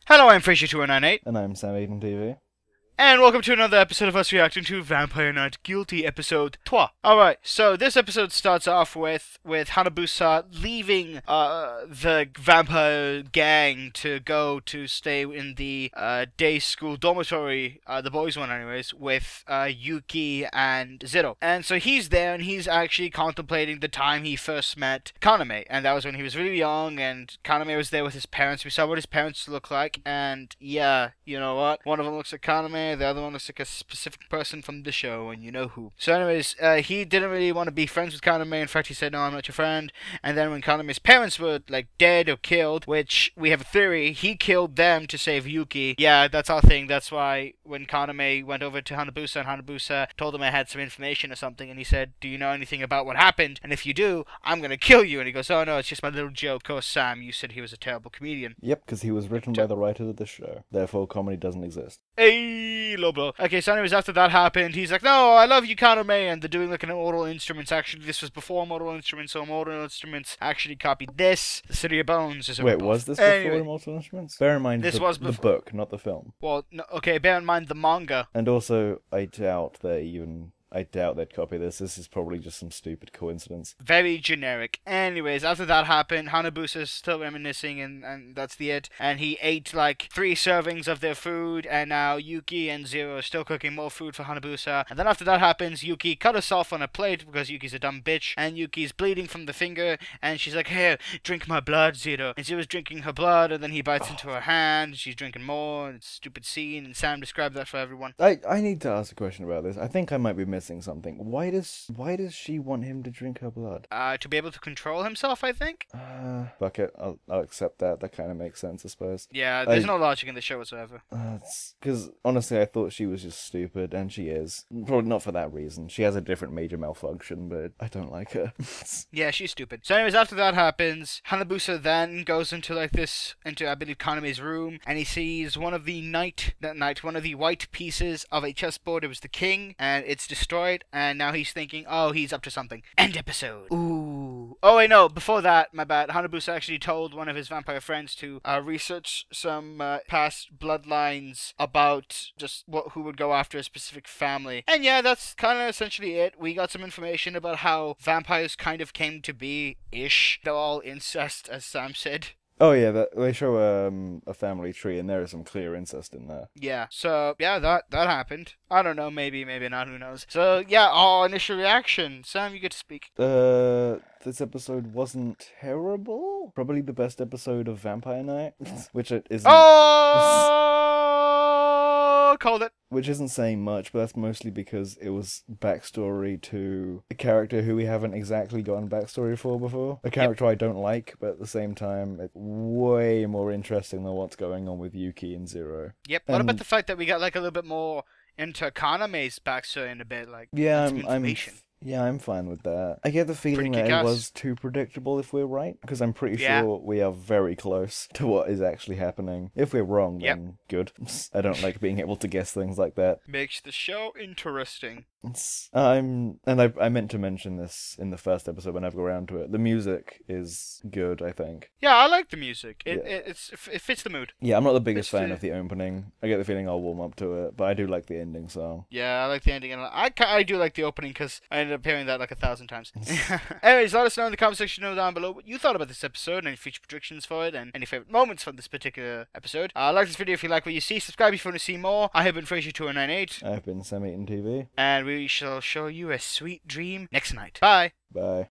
Hello, I'm Fraser2198, And I'm Sam Eden TV. and welcome to another episode of us reacting to Vampire Knight Guilty episode 3. Alright, so this episode starts off with Hanabusa leaving the vampire gang to go to stay in the day school dormitory, the boys' one anyways, with Yuki and Zero. And so he's there and he's actually contemplating the time he first met Kaname, and that was when he was really young, and Kaname was there with his parents. We saw what his parents look like, and yeah, you know what? One of them looks like Kaname, the other one looks like a specific person from the show, and you know who. So anyways, he didn't really want to be friends with Kaname. In fact, he said, no, I'm not your friend. And then when Kaname's parents were, like, dead or killed, which we have a theory, he killed them to save Yuki. Yeah, that's our thing. That's why when Kaname went over to Hanabusa, and Hanabusa told him I had some information or something, and he said, do you know anything about what happened? And if you do, I'm gonna kill you. And he goes, oh no, it's just my little joke. Of course, Sam, you said he was a terrible comedian. Yep, because he was written by the writer of the show. Therefore, comedy doesn't exist. Hey, low blow. Okay, so anyways, after that happened, he's like, no, I love you, Kaname, and they're doing like an Mortal Instruments. Actually, this was before Mortal Instruments, so Mortal Instruments actually copied this. The City of Bones is a Wait, ripoff. was this Anyway, before Immortal Instruments? Bear in mind this was the book, not the film. Well, no, okay, bear in mind the manga. And also, I doubt they'd copy this. This is probably just some stupid coincidence. Very generic. Anyways, after that happened, Hanabusa's still reminiscing, and that's the it. And he ate like 3 servings of their food, and now Yuki and Zero are still cooking more food for Hanabusa. And then after that happens, Yuki cut herself on a plate because Yuki's a dumb bitch, and Yuki's bleeding from the finger, and she's like, here, drink my blood, Zero. And Zero's drinking her blood, and then he bites into her hand, and she's drinking more, and it's a stupid scene, and Sam described that for everyone. I need to ask a question about this. I think I might be missing something. Why does she want him to drink her blood? To be able to control himself, I think? Fuck it. I'll accept that. That kind of makes sense, I suppose. Yeah, there's no logic in the show whatsoever. Because honestly, I thought she was just stupid, and she is. Probably not for that reason. She has a different major malfunction, but I don't like her. Yeah, she's stupid. So anyways, after that happens, Hanabusa then goes into I believe Kaname's room, and he sees one of the white pieces of a chessboard. It was the king, and it's destroyed, and now he's thinking, oh, he's up to something. End episode. Ooh. Oh wait, no, before that, my bad. Hanabusa actually told one of his vampire friends to research some past bloodlines about just who would go after a specific family. And yeah, that's kind of essentially it. We got some information about how vampires kind of came to be-ish. They're all incest, as Sam said. Oh yeah, they show a family tree, and there is some clear incest in there. Yeah, so yeah, that happened. I don't know, maybe not, who knows. So yeah, our initial reaction. Sam, you get to speak. This episode wasn't terrible. Probably the best episode of Vampire Knight, which it isn't. Oh, called it. Which isn't saying much, but that's mostly because it was backstory to a character who we haven't exactly gotten backstory for before. A character I don't like, but at the same time, it's way more interesting than what's going on with Yuki and Zero. Yep. What about the fact that we got like a little bit more into Kaname's backstory in a bit, like I'm fine with that. I get the feeling that it was too predictable if we're right, because I'm pretty sure we are very close to what is actually happening. If we're wrong, then good. I don't like being able to guess things like that. Makes the show interesting. I meant to mention this in the first episode when I go around to it. The music is good, I think. Yeah, I like the music. It fits the mood. Yeah, I'm not the biggest fan of the opening. I get the feeling I'll warm up to it, but I do like the ending song. Yeah, I like the ending, and I do like the opening because I ended up hearing that like 1,000 times. Anyways, let us know in the comment section down below what you thought about this episode, and any future predictions for it, and any favorite moments from this particular episode. Like this video if you like what you see. Subscribe if you want to see more. I have been Fraser2198. I've been Sam Eaton TV. And we shall show you a sweet dream next night. Bye. Bye.